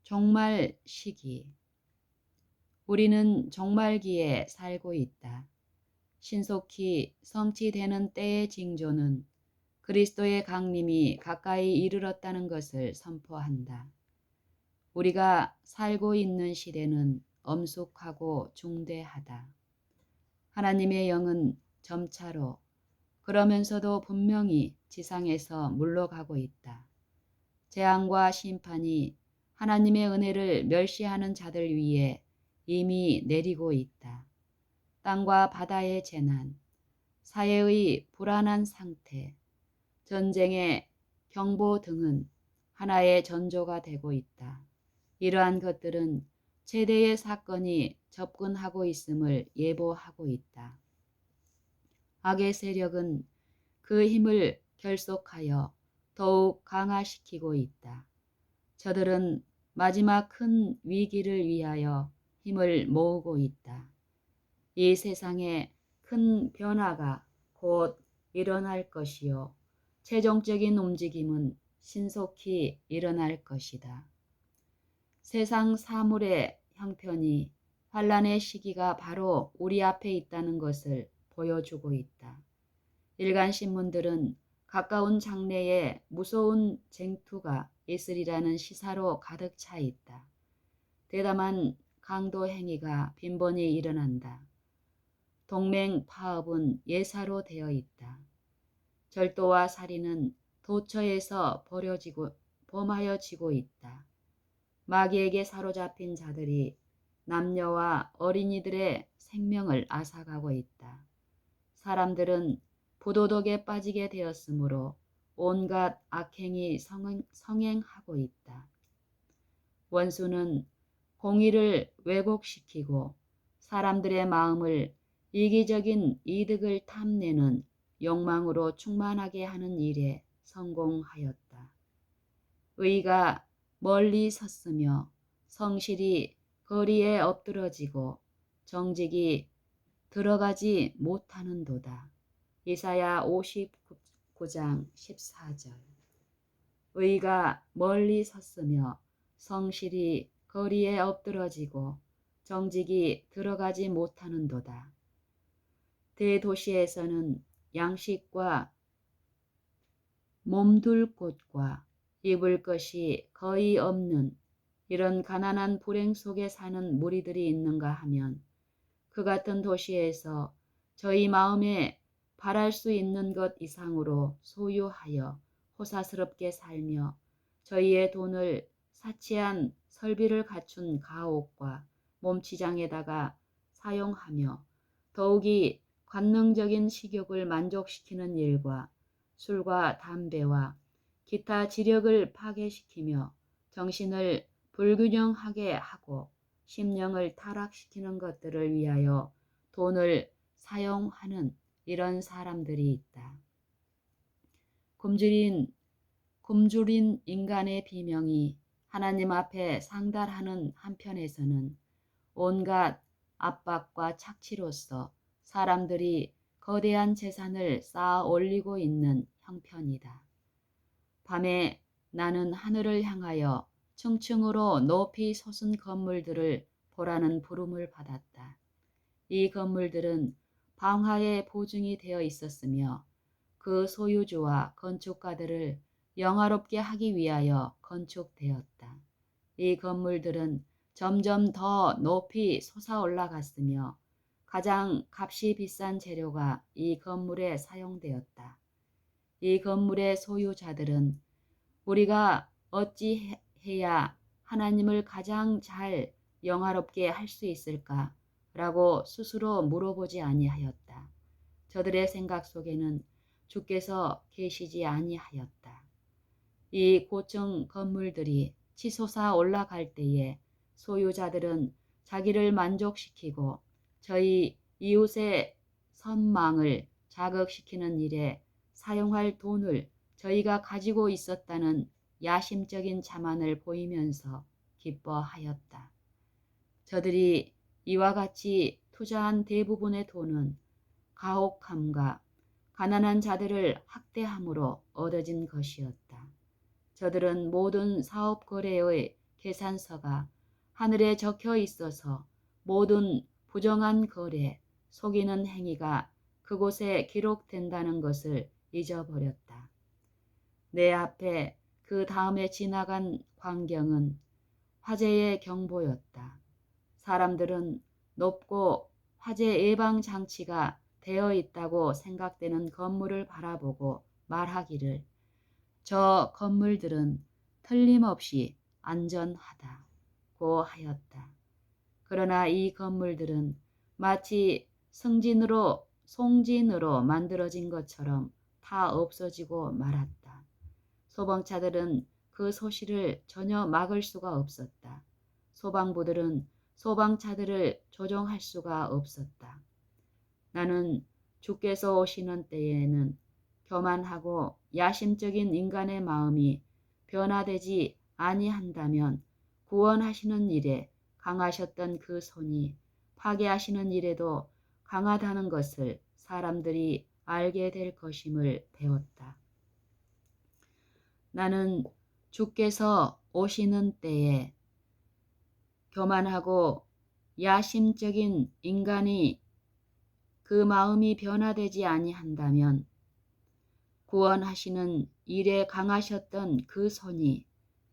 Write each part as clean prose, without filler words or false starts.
종말 시기. 우리는 종말기에 살고 있다. 신속히 성취되는 때의 징조는 그리스도의 강림이 가까이 이르렀다는 것을 선포한다. 우리가 살고 있는 시대는 엄숙하고 중대하다. 하나님의 영은 점차로 그러면서도 분명히 지상에서 물러가고 있다. 재앙과 심판이 하나님의 은혜를 멸시하는 자들 위에 이미 내리고 있다. 땅과 바다의 재난, 사회의 불안한 상태, 전쟁의 경보 등은 하나의 전조가 되고 있다. 이러한 것들은 최대의 사건이 접근하고 있음을 예보하고 있다. 악의 세력은 그 힘을 결속하여 더욱 강화시키고 있다. 저들은 마지막 큰 위기를 위하여 힘을 모으고 있다. 이 세상에 큰 변화가 곧 일어날 것이요. 최종적인 움직임은 신속히 일어날 것이다. 세상 사물의 형편이 환란의 시기가 바로 우리 앞에 있다는 것을 보여주고 있다. 일간 신문들은 가까운 장래에 무서운 쟁투가 있으리라는 시사로 가득 차 있다. 대담한 강도 행위가 빈번히 일어난다. 동맹 파업은 예사로 되어 있다. 절도와 살인은 도처에서 범하여지고 있다. 마귀에게 사로잡힌 자들이 남녀와 어린이들의 생명을 앗아가고 있다. 사람들은 부도덕에 빠지게 되었으므로 온갖 악행이 성행하고 있다. 원수는 공의를 왜곡시키고 사람들의 마음을 이기적인 이득을 탐내는 욕망으로 충만하게 하는 일에 성공하였다. 의가 멀리 섰으며 성실이 거리에 엎드러지고 정직이 들어가지 못하는도다. 이사야 59장 14절. 의가 멀리 섰으며 성실이 거리에 엎드러지고 정직이 들어가지 못하는도다. 대도시에서는 양식과 몸둘 곳과 입을 것이 거의 없는 이런 가난한 불행 속에 사는 무리들이 있는가 하면 그 같은 도시에서 저희 마음에 바랄 수 있는 것 이상으로 소유하여 호사스럽게 살며 저희의 돈을 사치한 설비를 갖춘 가옥과 몸치장에다가 사용하며 더욱이 관능적인 식욕을 만족시키는 일과 술과 담배와 기타 지력을 파괴시키며 정신을 불균형하게 하고 심령을 타락시키는 것들을 위하여 돈을 사용하는 이런 사람들이 있다. 굶주린 인간의 비명이 하나님 앞에 상달하는 한편에서는 온갖 압박과 착취로서 사람들이 거대한 재산을 쌓아 올리고 있는 형편이다. 밤에 나는 하늘을 향하여 층층으로 높이 솟은 건물들을 보라는 부름을 받았다. 이 건물들은 방화의 보증이 되어 있었으며 그 소유주와 건축가들을 영화롭게 하기 위하여 건축되었다. 이 건물들은 점점 더 높이 솟아 올라갔으며 가장 값이 비싼 재료가 이 건물에 사용되었다. 이 건물의 소유자들은 우리가 어찌해야 하나님을 가장 잘 영화롭게 할 수 있을까? 라고 스스로 물어보지 아니하였다. 저들의 생각 속에는 주께서 계시지 아니하였다. 이 고층 건물들이 치솟아 올라갈 때에 소유자들은 자기를 만족시키고 저희 이웃의 선망을 자극시키는 일에 사용할 돈을 저희가 가지고 있었다는 야심적인 자만을 보이면서 기뻐하였다. 저들이 이와 같이 투자한 대부분의 돈은 가혹함과 가난한 자들을 학대함으로 얻어진 것이었다. 저들은 모든 사업 거래의 계산서가 하늘에 적혀 있어서 모든 부정한 거래, 속이는 행위가 그곳에 기록된다는 것을 잊어버렸다. 내 앞에 그 다음에 지나간 광경은 화재의 경보였다. 사람들은 높고 화재 예방 장치가 되어 있다고 생각되는 건물을 바라보고 말하기를 저 건물들은 틀림없이 안전하다고 하였다. 그러나 이 건물들은 마치 송진으로 만들어진 것처럼 다 없어지고 말았다. 소방차들은 그 소실을 전혀 막을 수가 없었다. 소방부들은 소방차들을 조종할 수가 없었다. 나는 주께서 오시는 때에는 교만하고 야심적인 인간의 마음이 변화되지 아니한다면 구원하시는 일에 강하셨던 그 손이 파괴하시는 일에도 강하다는 것을 사람들이 알게 될 것임을 배웠다. 나는 주께서 오시는 때에 교만하고 야심적인 인간이 그 마음이 변화되지 아니한다면 구원하시는 일에 강하셨던 그 손이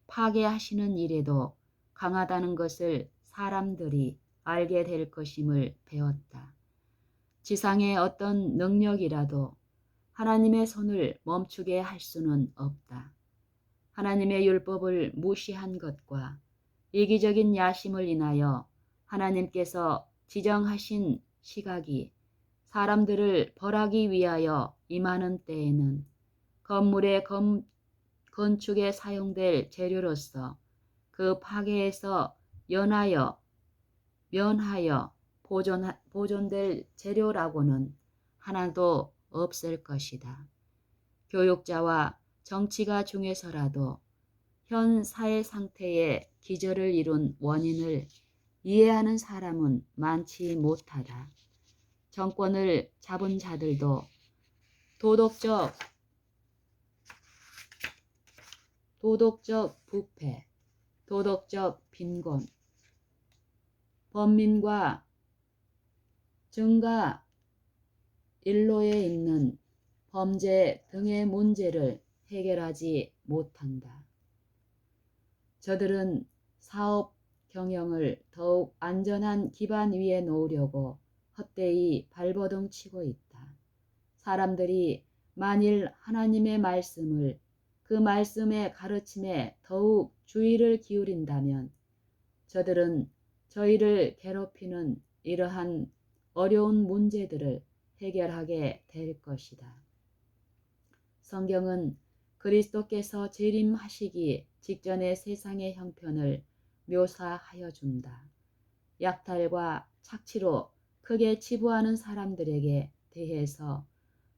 파괴하시는 일에도 강하다는 것을 사람들이 알게 될 것임을 배웠다. 지상의 어떤 능력이라도 하나님의 손을 멈추게 할 수는 없다. 하나님의 율법을 무시한 것과 이기적인 야심을 인하여 하나님께서 지정하신 시각이 사람들을 벌하기 위하여 임하는 때에는 건물의 건축에 사용될 재료로서 그 파괴에서 면하여 보존될 재료라고는 하나도 없을 것이다. 교육자와 정치가 중에서라도 현 사회 상태의 기저를 이룬 원인을 이해하는 사람은 많지 못하다. 정권을 잡은 자들도 도덕적 부패, 도덕적 빈곤, 범민과 증가 일로에 있는 범죄 등의 문제를 해결하지 못한다. 저들은 사업 경영을 더욱 안전한 기반 위에 놓으려고 헛되이 발버둥 치고 있다. 사람들이 만일 하나님의 말씀을 그 말씀의 가르침에 더욱 주의를 기울인다면 저들은 저희를 괴롭히는 이러한 어려운 문제들을 해결하게 될 것이다. 성경은 그리스도께서 재림하시기 직전의 세상의 형편을 묘사하여 준다. 약탈과 착취로 크게 치부하는 사람들에게 대해서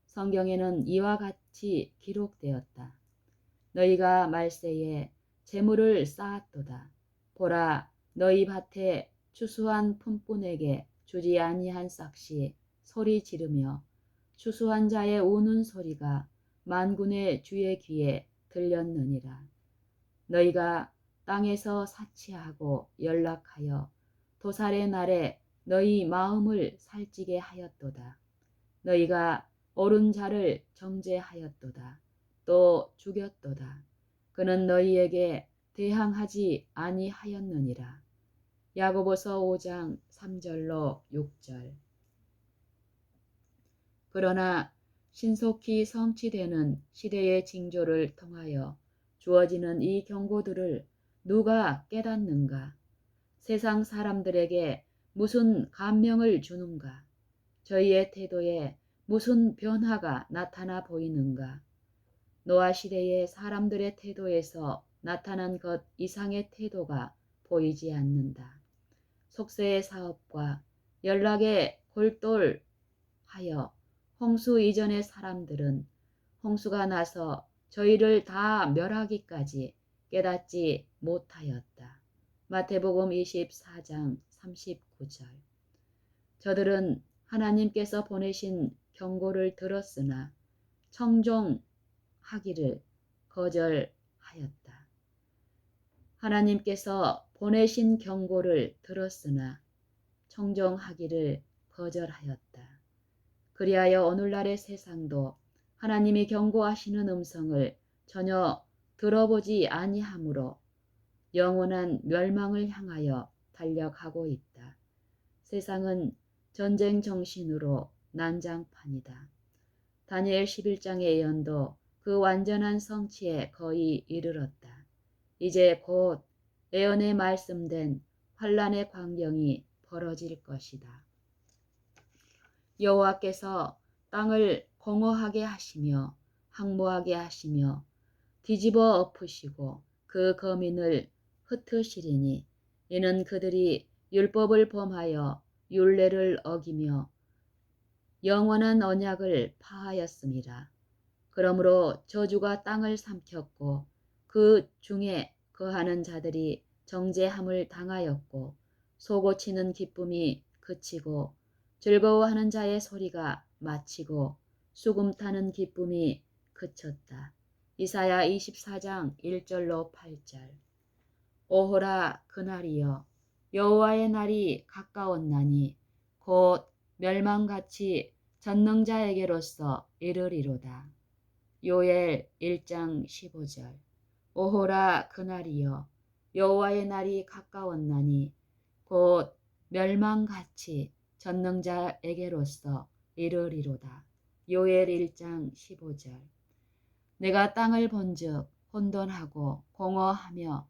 성경에는 이와 같이 기록되었다. 너희가 말세에 재물을 쌓았도다. 보라, 너희 밭에 추수한 품꾼에게 주지 아니한 싹시 소리 지르며 추수한 자의 우는 소리가 만군의 주의 귀에 들렸느니라. 너희가 땅에서 사치하고 연락하여 도살의 날에 너희 마음을 살찌게 하였도다. 너희가 옳은 자를 정죄하였도다. 또 죽였도다. 그는 너희에게 대항하지 아니하였느니라. 야고보서 5장 3절로 6절. 그러나 신속히 성취되는 시대의 징조를 통하여 주어지는 이 경고들을 누가 깨닫는가? 세상 사람들에게 무슨 감명을 주는가? 저희의 태도에 무슨 변화가 나타나 보이는가? 노아 시대의 사람들의 태도에서 나타난 것 이상의 태도가 보이지 않는다. 속세의 사업과 연락에 골똘하여 홍수 이전의 사람들은 홍수가 나서 저희를 다 멸하기까지 깨닫지 못하였다. 마태복음 24장 39절. 저들은 하나님께서 보내신 경고를 들었으나 청종하기를 거절하였다. 하나님께서 보내신 경고를 들었으나 청종하기를 거절하였다. 그리하여 오늘날의 세상도 하나님이 경고하시는 음성을 전혀 들어보지 아니하므로 영원한 멸망을 향하여 달려가고 있다. 세상은 전쟁 정신으로 난장판이다. 다니엘 11장의 예언도 그 완전한 성취에 거의 이르렀다. 이제 곧 예언에 말씀된 환란의 광경이 벌어질 것이다. 여호와께서 땅을 공허하게 하시며 황무하게 하시며 뒤집어 엎으시고 그 거민을 흩으시리니 이는 그들이 율법을 범하여 율례를 어기며 영원한 언약을 파하였음이라. 그러므로 저주가 땅을 삼켰고 그 중에 거하는 자들이 정죄함을 당하였고 소고치는 기쁨이 그치고 즐거워하는 자의 소리가 마치고 수금 타는 기쁨이 그쳤다. 이사야 24장 1절로 8절. 오호라 그날이여 여호와의 날이 가까웠나니 곧 멸망같이 전능자에게로서 이르리로다. 요엘 1장 15절. 오호라 그날이여 여호와의 날이 가까웠나니 곧 멸망같이 전능자에게로서 이르리로다. 요엘 1장 15절. 내가 땅을 본즉 혼돈하고 공허하며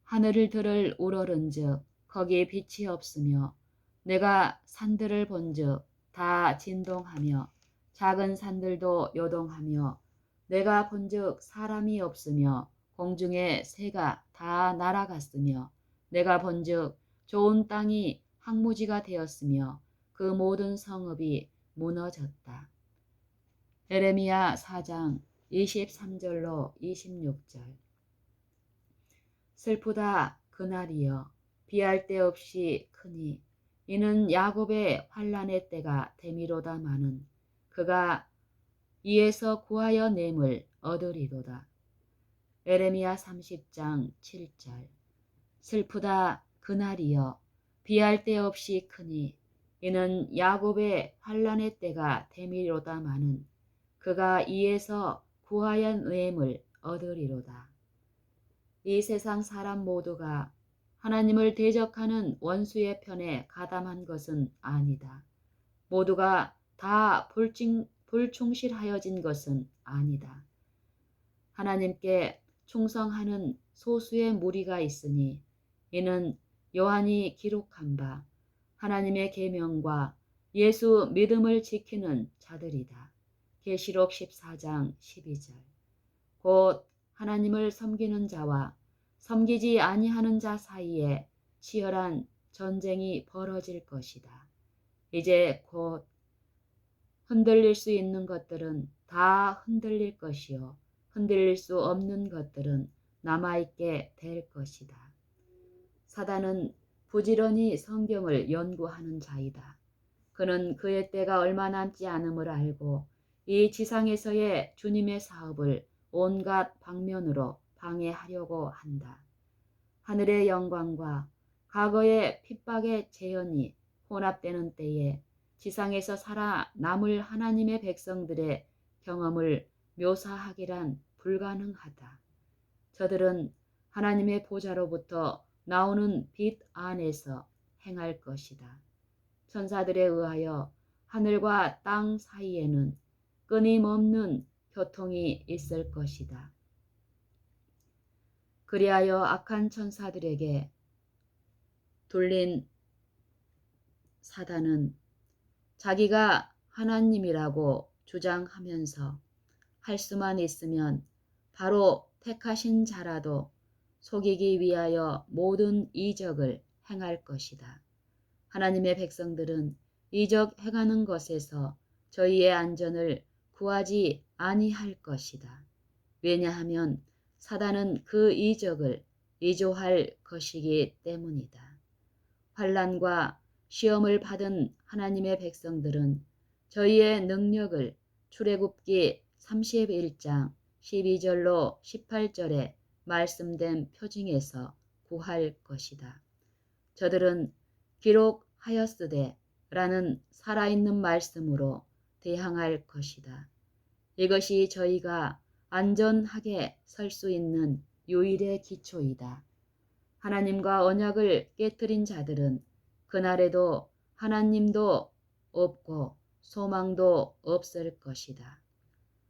하늘을 들을 우러른즉 거기에 빛이 없으며 내가 산들을 본즉 다 진동하며 작은 산들도 요동하며 내가 본즉 사람이 없으며 공중의 새가 다 날아갔으며 내가 본즉 좋은 땅이 황무지가 되었으며 그 모든 성읍이 무너졌다. 에레미야 4장 23절로 26절. 슬프다 그날이여 비할 데 없이 크니 이는 야곱의 환난의 때가 되미로다마는 그가 이에서 구하여 냄을 얻으리로다. 에레미야 30장 7절. 슬프다 그날이여 비할 데 없이 크니 이는 야곱의 환난의 때가 되미로다마는 그가 이에서 구하여 냄을 얻으리로다. 이 세상 사람 모두가 하나님을 대적하는 원수의 편에 가담한 것은 아니다. 모두가 다 불충실하여진 것은 아니다. 하나님께 충성하는 소수의 무리가 있으니 이는 요한이 기록한 바 하나님의 계명과 예수 믿음을 지키는 자들이다. 계시록 14장 12절. 곧 하나님을 섬기는 자와 섬기지 아니하는 자 사이에 치열한 전쟁이 벌어질 것이다. 이제 곧 흔들릴 수 있는 것들은 다 흔들릴 것이요 흔들릴 수 없는 것들은 남아있게 될 것이다. 사단은 부지런히 성경을 연구하는 자이다. 그는 그의 때가 얼마 남지 않음을 알고 이 지상에서의 주님의 사업을 온갖 방면으로 방해하려고 한다. 하늘의 영광과 과거의 핍박의 재현이 혼합되는 때에 지상에서 살아남을 하나님의 백성들의 경험을 묘사하기란 불가능하다. 저들은 하나님의 보좌로부터 나오는 빛 안에서 행할 것이다. 천사들에 의하여 하늘과 땅 사이에는 끊임없는 교통이 있을 것이다. 그리하여 악한 천사들에게 둘린 사단은 자기가 하나님이라고 주장하면서 할 수만 있으면 바로 택하신 자라도 속이기 위하여 모든 이적을 행할 것이다. 하나님의 백성들은 이적 행하는 것에서 저희의 안전을 구하지 아니할 것이다. 왜냐하면 사단은 그 이적을 이조할 것이기 때문이다. 환난과 시험을 받은 하나님의 백성들은 저희의 능력을 출애굽기 31장 12절로 18절에 말씀된 표징에서 구할 것이다. 저들은 기록하였으되 라는 살아있는 말씀으로 대항할 것이다. 이것이 저희가 안전하게 설 수 있는 유일의 기초이다. 하나님과 언약을 깨뜨린 자들은 그날에도 하나님도 없고 소망도 없을 것이다.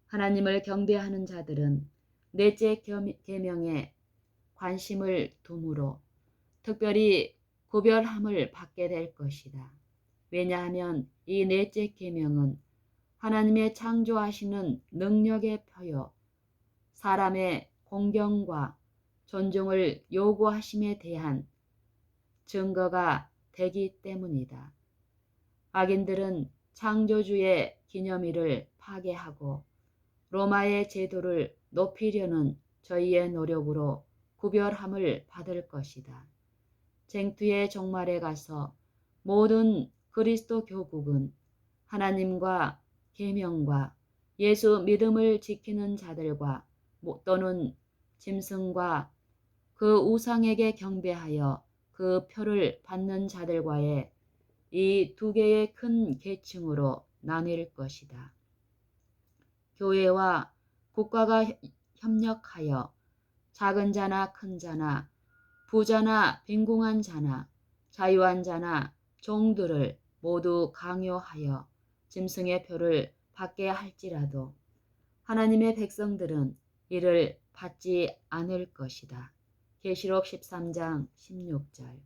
하나님을 경배하는 자들은 넷째 계명에 관심을 두므로 특별히 구별함을 받게 될 것이다. 왜냐하면 이 넷째 계명은 하나님의 창조하시는 능력의 표요, 사람의 공경과 존중을 요구하심에 대한 증거가 되기 때문이다. 악인들은 창조주의 기념일을 파괴하고 로마의 제도를 높이려는 저희의 노력으로 구별함을 받을 것이다. 쟁투의 종말에 가서 모든 그리스도 교국은 하나님과 계명과 예수 믿음을 지키는 자들과 또는 짐승과 그 우상에게 경배하여 그 표를 받는 자들과의 이 두 개의 큰 계층으로 나뉠 것이다. 교회와 국가가 협력하여 작은 자나 큰 자나 부자나 빈궁한 자나 자유한 자나 종들을 모두 강요하여 짐승의 표를 받게 할지라도 하나님의 백성들은 이를 받지 않을 것이다. 계시록 13장 16절.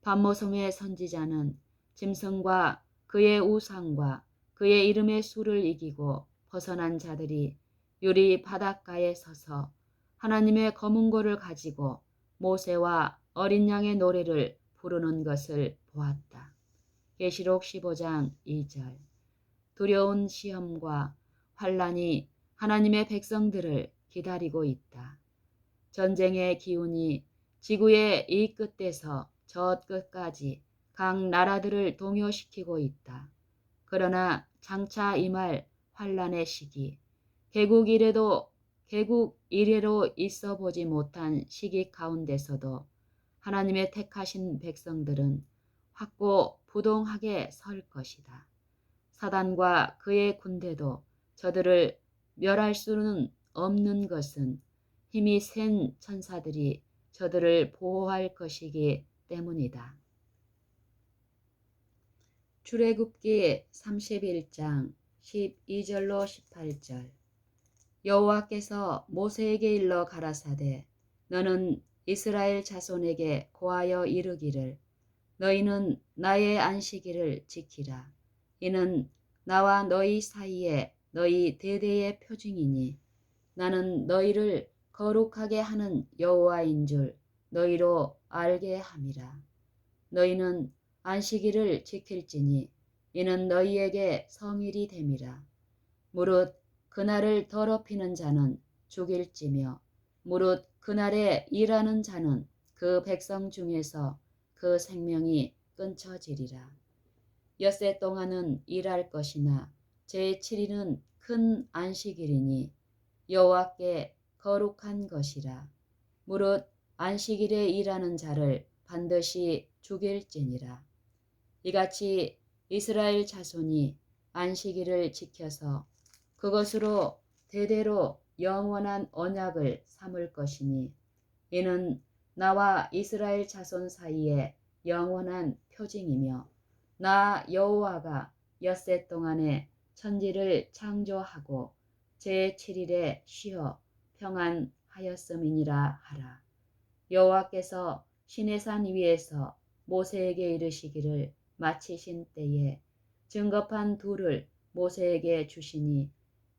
반모섬의 선지자는 짐승과 그의 우상과 그의 이름의 수를 이기고 벗어난 자들이 유리 바닷가에 서서 하나님의 검은고를 가지고 모세와 어린 양의 노래를 부르는 것을 보았다. 계시록 15장 2절. 두려운 시험과 환란이 하나님의 백성들을 기다리고 있다. 전쟁의 기운이 지구의 이 끝에서 저 끝까지 각 나라들을 동요시키고 있다. 그러나 장차 임할 환란의 시기, 개국 이래로 있어 보지 못한 시기 가운데서도 하나님의 택하신 백성들은 확고부동하게 설 것이다. 사단과 그의 군대도 저들을 멸할 수는 없는 것은 힘이 센 천사들이 저들을 보호할 것이기 때문이다. 출애굽기 31장 12절로 18절. 여호와께서 모세에게 일러 가라사대 너는 이스라엘 자손에게 고하여 이르기를 너희는 나의 안식일을 지키라. 이는 나와 너희 사이에 너희 대대의 표징이니 나는 너희를 거룩하게 하는 여호와인 줄 너희로 알게 함이라. 너희는 안식일을 지킬지니 이는 너희에게 성일이 됨이라. 무릇 그날을 더럽히는 자는 죽일지며 무릇 그날에 일하는 자는 그 백성 중에서 그 생명이 끊쳐지리라. 엿새 동안은 일할 것이나 제7일은 큰 안식일이니 여호와께 거룩한 것이라. 무릇 안식일에 일하는 자를 반드시 죽일지니라. 이같이 이스라엘 자손이 안식일을 지켜서 그것으로 대대로 영원한 언약을 삼을 것이니 이는 나와 이스라엘 자손 사이에 영원한 표징이며 나 여호와가 엿새 동안에 천지를 창조하고 제7일에 쉬어 평안하였음이니라 하라. 여호와께서 시내산 위에서 모세에게 이르시기를 마치신 때에 증거판 둘을 모세에게 주시니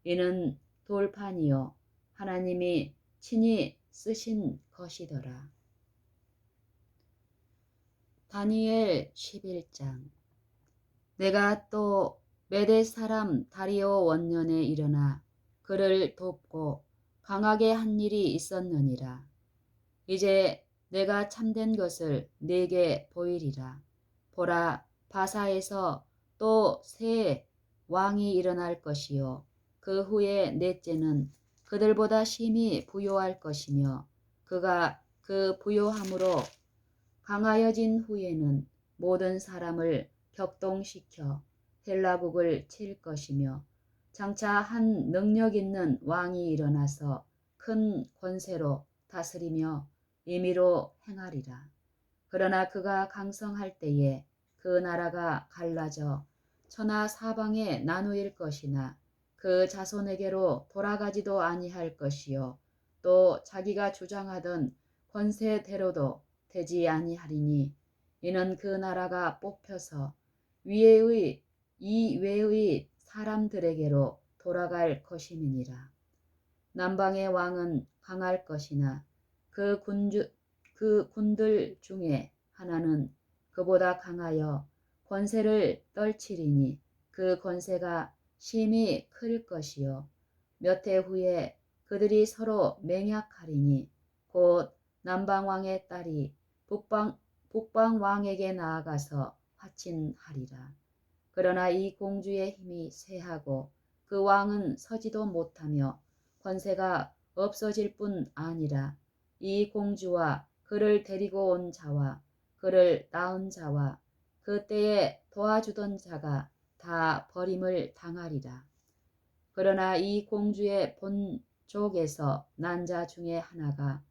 이는 돌판이요 하나님이 친히 쓰신 것이더라. 다니엘 11장. 내가 또 메대 사람 다리오 원년에 일어나 그를 돕고 강하게 한 일이 있었느니라. 이제 내가 참된 것을 네게 보이리라. 보라, 바사에서 또 새 왕이 일어날 것이요 그 후에 넷째는 그들보다 심히 부요할 것이며 그가 그 부요함으로 강하여진 후에는 모든 사람을 격동시켜 헬라국을 칠 것이며 장차 한 능력 있는 왕이 일어나서 큰 권세로 다스리며 임의로 행하리라. 그러나 그가 강성할 때에 그 나라가 갈라져 천하 사방에 나누일 것이나 그 자손에게로 돌아가지도 아니할 것이요 또 자기가 주장하던 권세대로도 되지 아니하리니 이는 그 나라가 뽑혀서 위에의 이외의 사람들에게로 돌아갈 것임이니라. 남방의 왕은 강할 것이나 그 군들 중에 하나는 그보다 강하여 권세를 떨치리니 그 권세가 심히 클 것이요 몇 해 후에 그들이 서로 맹약하리니 곧 남방왕의 딸이 북방왕에게 나아가서 화친하리라. 그러나 이 공주의 힘이 쇠하고 그 왕은 서지도 못하며 권세가 없어질 뿐 아니라 이 공주와 그를 데리고 온 자와 그를 낳은 자와 그때에 도와주던 자가 다 버림을 당하리라. 그러나 이 공주의 본족에서 난 자 중에 하나가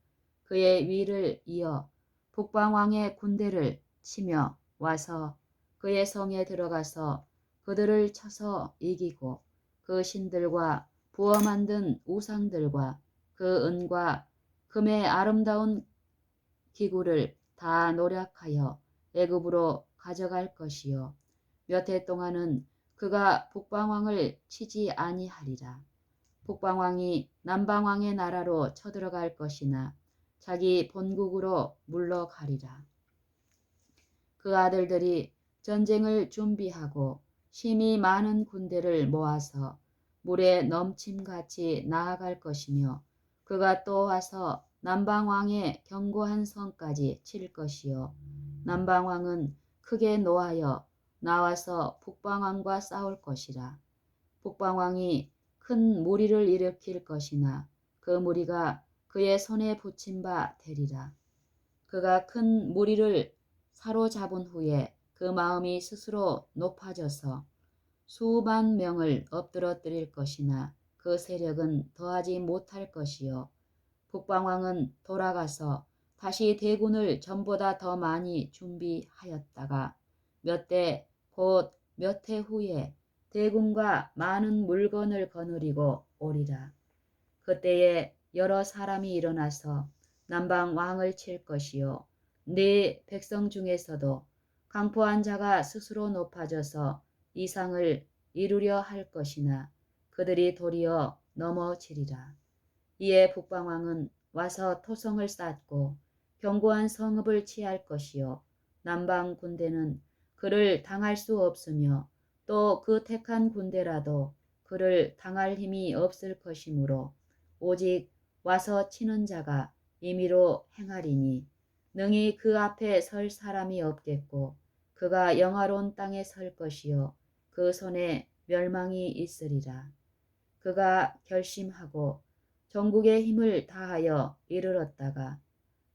그의 위를 이어 북방왕의 군대를 치며 와서 그의 성에 들어가서 그들을 쳐서 이기고 그 신들과 부어 만든 우상들과 그 은과 금의 아름다운 기구를 다 노력하여 애굽으로 가져갈 것이요 몇 해 동안은 그가 북방왕을 치지 아니하리라. 북방왕이 남방왕의 나라로 쳐들어갈 것이나 자기 본국으로 물러가리라. 그 아들들이 전쟁을 준비하고 심히 많은 군대를 모아서 물에 넘침같이 나아갈 것이며 그가 또 와서 남방왕의 견고한 성까지 칠 것이요 남방왕은 크게 노하여 나와서 북방왕과 싸울 것이라. 북방왕이 큰 무리를 일으킬 것이나 그 무리가 그의 손에 붙임 바 되리라. 그가 큰 무리를 사로잡은 후에 그 마음이 스스로 높아져서 수만 명을 엎드러뜨릴 것이나 그 세력은 더하지 못할 것이요 북방왕은 돌아가서 다시 대군을 전보다 더 많이 준비하였다가 몇 대 곧 몇 해 후에 대군과 많은 물건을 거느리고 오리라. 그때에 여러 사람이 일어나서 남방 왕을 칠 것이요 네 백성 중에서도 강포한 자가 스스로 높아져서 이상을 이루려 할 것이나 그들이 도리어 넘어지리라. 이에 북방왕은 와서 토성을 쌓고 견고한 성읍을 취할 것이요 남방 군대는 그를 당할 수 없으며 또 그 택한 군대라도 그를 당할 힘이 없을 것이므로 오직 와서 치는 자가 임의로 행하리니 능히 그 앞에 설 사람이 없겠고 그가 영화로운 땅에 설 것이요 그 손에 멸망이 있으리라. 그가 결심하고 전국의 힘을 다하여 이르렀다가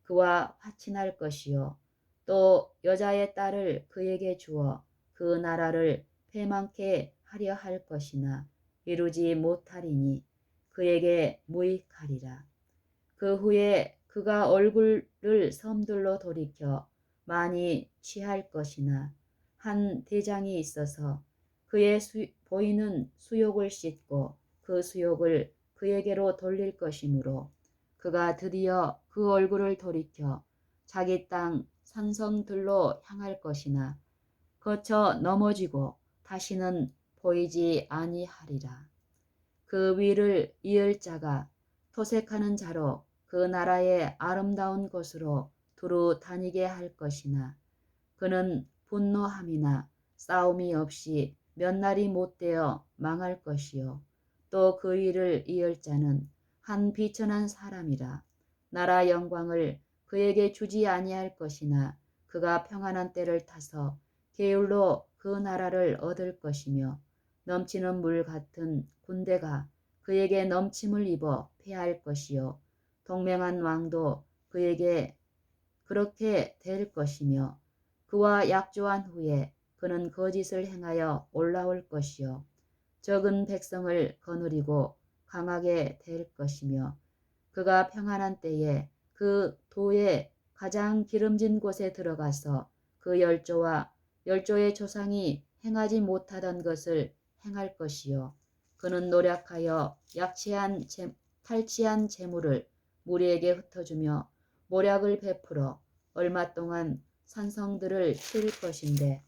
그와 화친할 것이요 또 여자의 딸을 그에게 주어 그 나라를 패망케 하려 할 것이나 이루지 못하리니 그에게 무익하리라. 그 후에 그가 얼굴을 섬들로 돌이켜 많이 취할 것이나 한 대장이 있어서 그의 보이는 수욕을 씻고 그 수욕을 그에게로 돌릴 것이므로 그가 드디어 그 얼굴을 돌이켜 자기 땅 산성들로 향할 것이나 거쳐 넘어지고 다시는 보이지 아니하리라. 그 위를 이을 자가 토색하는 자로 그 나라의 아름다운 곳으로 두루 다니게 할 것이나 그는 분노함이나 싸움이 없이 몇 날이 못되어 망할 것이요 또 그 위를 이을 자는 한 비천한 사람이라. 나라 영광을 그에게 주지 아니할 것이나 그가 평안한 때를 타서 게을로 그 나라를 얻을 것이며 넘치는 물 같은 군대가 그에게 넘침을 입어 패할 것이요 동맹한 왕도 그에게 그렇게 될 것이며 그와 약조한 후에 그는 거짓을 행하여 올라올 것이요 적은 백성을 거느리고 강하게 될 것이며 그가 평안한 때에 그 도의 가장 기름진 곳에 들어가서 그 열조와 열조의 조상이 행하지 못하던 것을 행할 것이요 그는 노력하여 탈취한 재물을 무리에게 흩어주며 모략을 베풀어 얼마 동안 산성들을 칠 것인데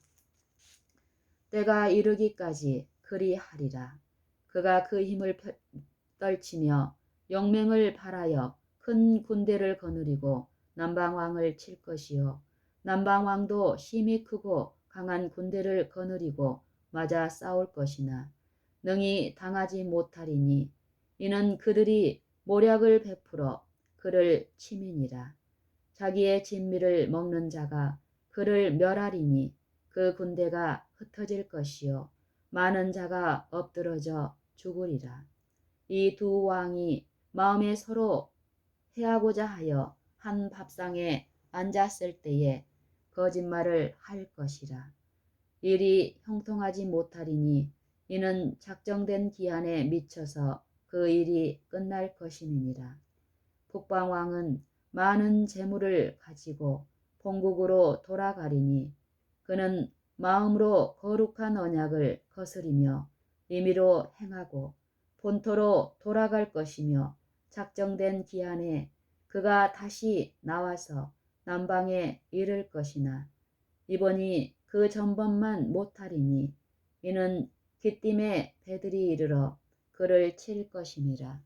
때가 이르기까지 그리하리라. 그가 그 힘을 떨치며 용맹을 발하여 큰 군대를 거느리고 남방왕을 칠 것이요 남방왕도 힘이 크고 강한 군대를 거느리고 맞아 싸울 것이나 능히 당하지 못하리니 이는 그들이 모략을 베풀어 그를 치민이라. 자기의 진미를 먹는 자가 그를 멸하리니 그 군대가 흩어질 것이요 많은 자가 엎드러져 죽으리라. 이 두 왕이 마음에 서로 해하고자 하여 한 밥상에 앉았을 때에 거짓말을 할 것이라. 일이 형통하지 못하리니 이는 작정된 기한에 미쳐서 그 일이 끝날 것임이니라. 북방왕은 많은 재물을 가지고 본국으로 돌아가리니 그는 마음으로 거룩한 언약을 거스리며 임의로 행하고 본토로 돌아갈 것이며 작정된 기한에 그가 다시 나와서 남방에 이를 것이나 이번이 그 전번만 못하리니 이는 기띔에 배들이 이르러 그를 칠 것임이라.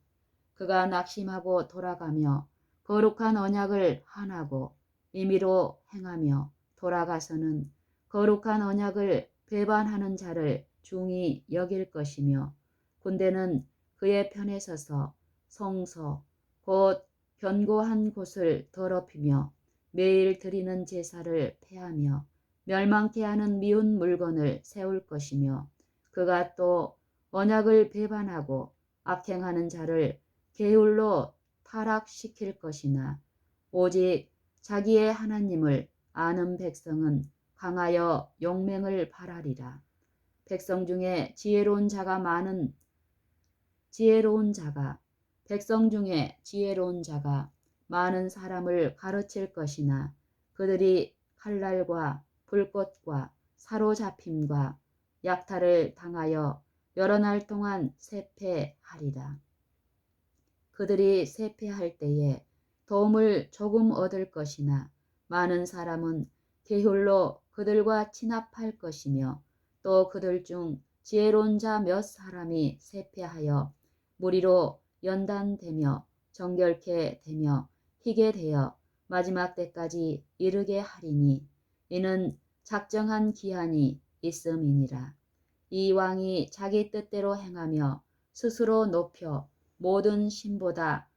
그가 낙심하고 돌아가며 거룩한 언약을 한하고 임의로 행하며 돌아가서는 거룩한 언약을 배반하는 자를 중히 여길 것이며 군대는 그의 편에 서서 성소 곧 견고한 곳을 더럽히며 매일 드리는 제사를 폐하며 멸망케 하는 미운 물건을 세울 것이며 그가 또 언약을 배반하고 악행하는 자를 게을로 타락시킬 것이나 오직 자기의 하나님을 아는 백성은 강하여 용맹을 발하리라. 백성 중에 지혜로운 자가 많은 사람을 가르칠 것이나 그들이 칼날과 불꽃과 사로잡힘과 약탈을 당하여 여러 날 동안 쇠폐하리라. 그들이 쇠폐할 때에 도움을 조금 얻을 것이나 많은 사람은 게을로 그들과 친합할 것이며 또 그들 중 지혜로운 자 몇 사람이 쇠폐하여 무리로 연단되며 정결케 되며 희게 되어 마지막 때까지 이르게 하리니 이는 작정한 기한이 있음이니라. 이 왕이 자기 뜻대로 행하며 스스로 높여 모든 신보다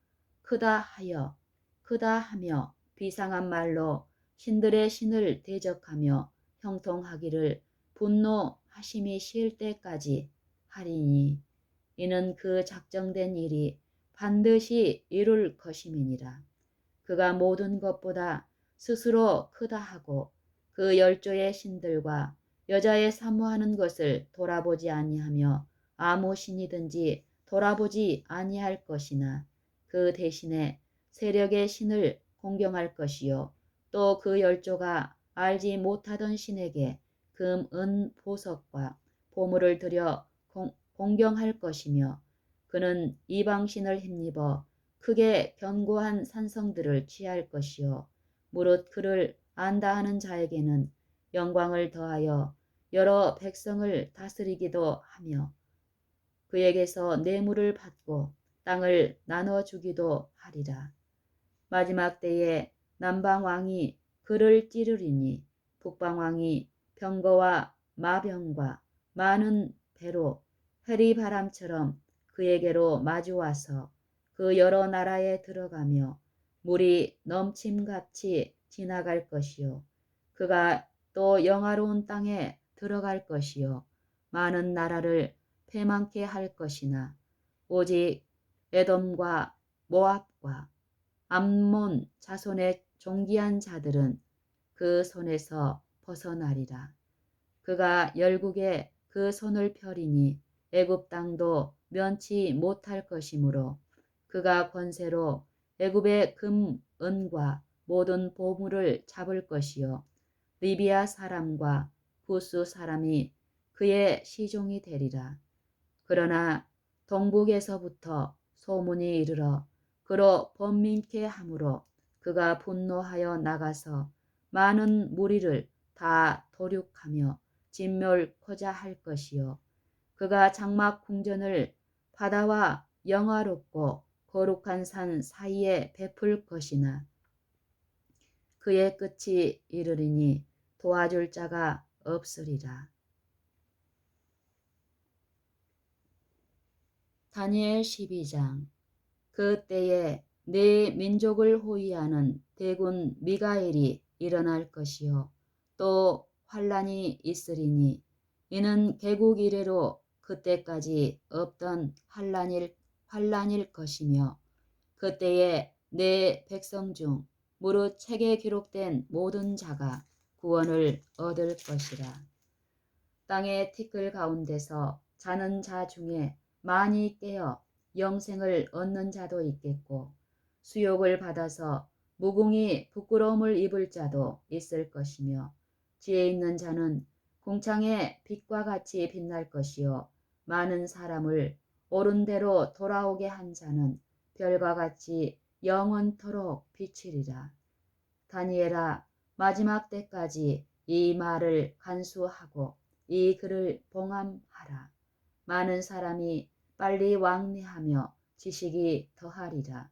크다 하며 비상한 말로 신들의 신을 대적하며 형통하기를 분노하심이 쉴 때까지 하리니 이는 그 작정된 일이 반드시 이룰 것임이니라. 그가 모든 것보다 스스로 크다 하고 그 열조의 신들과 여자의 사모하는 것을 돌아보지 아니하며 아무 신이든지 돌아보지 아니할 것이나 그 대신에 세력의 신을 공경할 것이요 또 그 열조가 알지 못하던 신에게 금, 은, 보석과 보물을 들여 공경할 것이며 그는 이방신을 힘입어 크게 견고한 산성들을 취할 것이요 무릇 그를 안다 하는 자에게는 영광을 더하여 여러 백성을 다스리기도 하며 그에게서 뇌물을 받고 땅을 나눠주기도 하리라. 마지막 때에 남방왕이 그를 찌르리니 북방왕이 병거와 마병과 많은 배로 해리바람처럼 그에게로 마주와서 그 여러 나라에 들어가며 물이 넘침같이 지나갈 것이요 그가 또 영화로운 땅에 들어갈 것이요 많은 나라를 패망케 할 것이나 오직 에돔과 모압과 암몬 자손의 존귀한 자들은 그 손에서 벗어나리라. 그가 열국에 그 손을 펴리니 애굽 땅도 면치 못할 것이므로 그가 권세로 애굽의 금, 은과 모든 보물을 잡을 것이요 리비아 사람과 부스 사람이 그의 시종이 되리라. 그러나 동북에서부터 소문이 이르러 그로 번민케 하므로 그가 분노하여 나가서 많은 무리를 다 도륙하며 진멸코자 할 것이요 그가 장막 궁전을 바다와 영화롭고 거룩한 산 사이에 베풀 것이나 그의 끝이 이르리니 도와줄 자가 없으리라. 다니엘 12장. 그 때에 네 민족을 호위하는 대군 미가엘이 일어날 것이요 또 환란이 있으리니 이는 개국 이래로 그때까지 없던 환란일 것이며 그때에 내 백성 중 무릇 책에 기록된 모든 자가 구원을 얻을 것이라. 땅의 티끌 가운데서 자는 자 중에 많이 깨어 영생을 얻는 자도 있겠고 수욕을 받아서 무궁히 부끄러움을 입을 자도 있을 것이며 지혜 있는 자는 궁창의 빛과 같이 빛날 것이요 많은 사람을 옳은 대로 돌아오게 한 자는 별과 같이 영원토록 비치리라. 다니엘아, 마지막 때까지 이 말을 간수하고 이 글을 봉함하라. 많은 사람이 빨리 왕래하며 지식이 더하리라.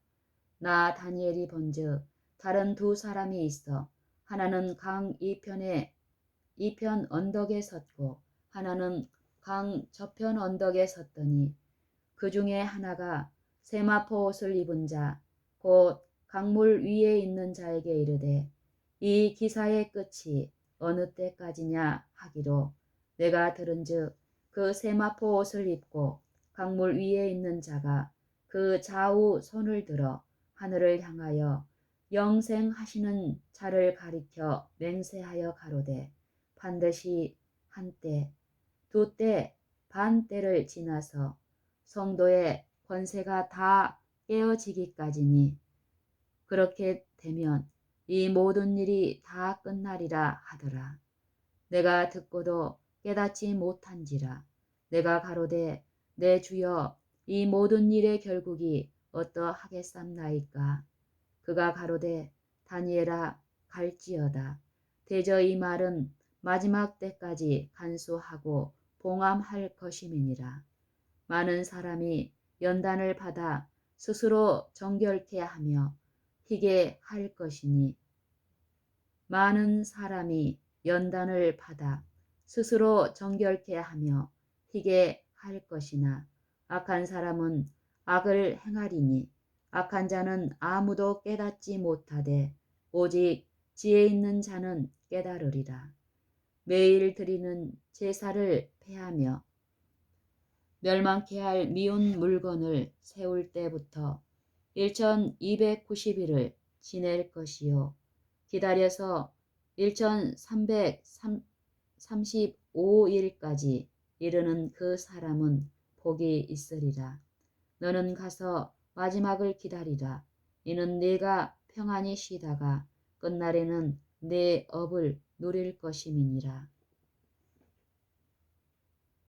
나 다니엘이 본즉 다른 두 사람이 있어 하나는 강 이편 언덕에 섰고 하나는 강 저편 언덕에 섰더니 그 중에 하나가 세마포 옷을 입은 자 곧 강물 위에 있는 자에게 이르되 이 기사의 끝이 어느 때까지냐 하기로 내가 들은즉 그 세마포 옷을 입고 강물 위에 있는 자가 그 좌우 손을 들어 하늘을 향하여 영생하시는 자를 가리켜 맹세하여 가로되 반드시 한때 두 때 반 때를 지나서 성도의 권세가 다 깨어지기까지니 그렇게 되면 이 모든 일이 다 끝나리라 하더라. 내가 듣고도 깨닫지 못한지라. 내가 가로되 내 주여 이 모든 일의 결국이 어떠하겠삼나이까. 그가 가로되 다니엘아 갈지어다. 대저 이 말은 마지막 때까지 간수하고 봉함할 것임이니라. 많은 사람이 연단을 받아 스스로 정결케 하며 희게 할 것이니 많은 사람이 연단을 받아 스스로 정결케 하며 희게 할 것이나 악한 사람은 악을 행하리니 악한 자는 아무도 깨닫지 못하되 오직 지혜 있는 자는 깨달으리라. 매일 드리는 제사를 폐하며 멸망케 할 미운 물건을 세울 때부터 1290일을 지낼 것이요 기다려서 1335일까지 이르는 그 사람은 복이 있으리라. 너는 가서 마지막을 기다리라. 이는 네가 평안히 쉬다가 끝날에는 내 업을 누릴 것임이니라.